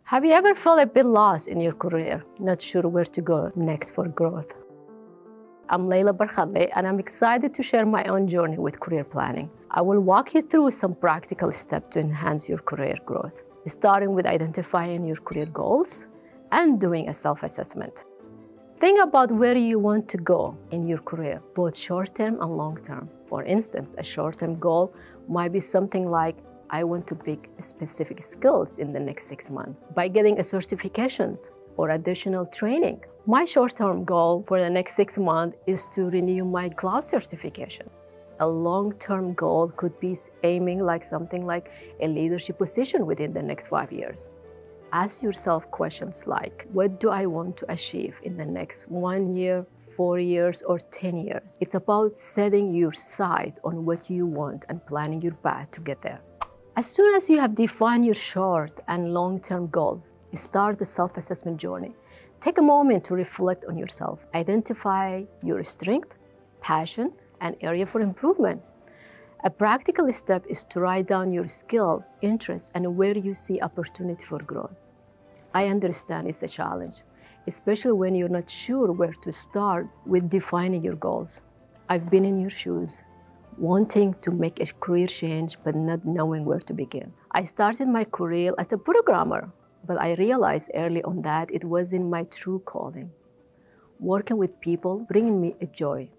Have you ever felt a bit lost in your career, not sure where to go next for growth? I'm Leila Barkhadle, and I'm excited to share my own journey with career planning. I will walk you through some practical steps to enhance your career growth, starting with identifying your career goals and doing a self-assessment. Think about where you want to go in your career, both short-term and long-term. For instance, a short-term goal might be something like, I want to pick specific skills in the next 6 months by getting a certifications or additional training. My short-term goal for the next 6 months is to renew my cloud certification. A long-term goal could be aiming like something like a leadership position within the next 5 years. Ask yourself questions like, what do I want to achieve in the next 1 year, 4 years, or 10 years? It's about setting your sight on what you want and planning your path to get there. As soon as you have defined your short and long-term goal, start the self-assessment journey. Take a moment to reflect on yourself. Identify your strength, passion, and area for improvement. A practical step is to write down your skill, interests, and where you see opportunity for growth. I understand it's a challenge, especially when you're not sure where to start with defining your goals. I've been in your shoes, wanting to make a career change but not knowing where to begin. I started my career as a programmer, but I realized early on that it wasn't my true calling. Working with people bringing me a joy.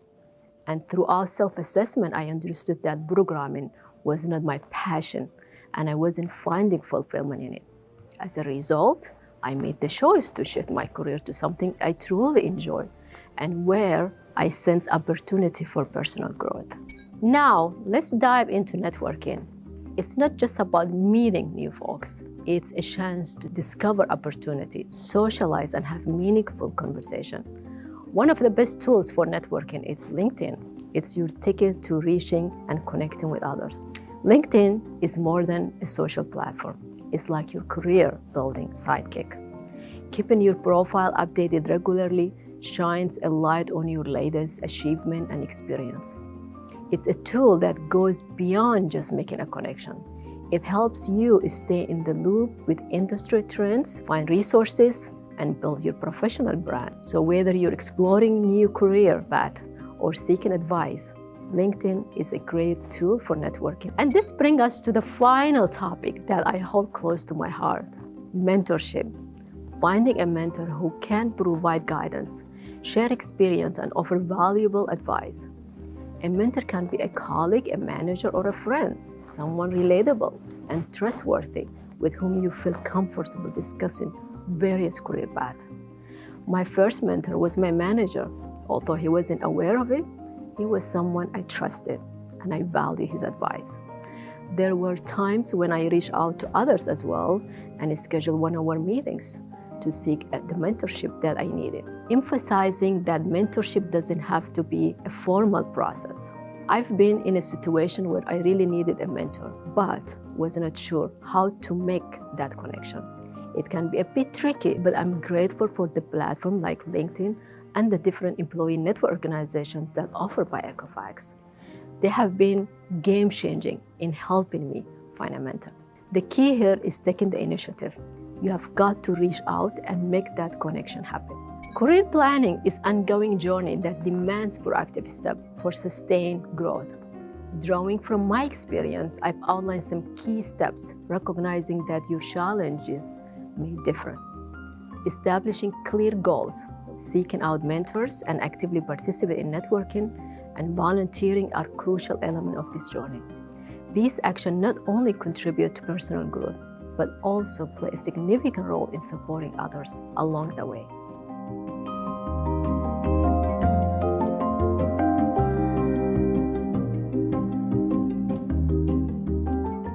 And throughout self-assessment, I understood that programming was not my passion, and I wasn't finding fulfillment in it. As a result, I made the choice to shift my career to something I truly enjoy and where I sense opportunity for personal growth. Now, let's dive into networking. It's not just about meeting new folks. It's a chance to discover opportunity, socialize, and have meaningful conversation. One of the best tools for networking is LinkedIn. It's your ticket to reaching and connecting with others. LinkedIn is more than a social platform. It's like your career building sidekick. Keeping your profile updated regularly shines a light on your latest achievement and experience. It's a tool that goes beyond just making a connection. It helps you stay in the loop with industry trends, find resources, and build your professional brand. So whether you're exploring new career path or seeking advice, LinkedIn is a great tool for networking. And this brings us to the final topic that I hold close to my heart, mentorship. Finding a mentor who can provide guidance, share experience, and offer valuable advice. A mentor can be a colleague, a manager, or a friend, someone relatable and trustworthy with whom you feel comfortable discussing various career paths. My first mentor was my manager. Although he wasn't aware of it, he was someone I trusted, and I value his advice. There were times when I reached out to others as well and scheduled one-on-one meetings to seek the mentorship that I needed, emphasizing that mentorship doesn't have to be a formal process. I've been in a situation where I really needed a mentor, but was not sure how to make that connection. It can be a bit tricky, but I'm grateful for the platform like LinkedIn and the different employee network organizations that offer by Equifax. They have been game-changing in helping me find a mentor. The key here is taking the initiative. You have got to reach out and make that connection happen. Career planning is an ongoing journey that demands proactive steps for sustained growth. Drawing from my experience, I've outlined some key steps, recognizing that your challenges may differ. Establishing clear goals, seeking out mentors, and actively participate in networking and volunteering are crucial elements of this journey. These actions not only contribute to personal growth, but also play a significant role in supporting others along the way.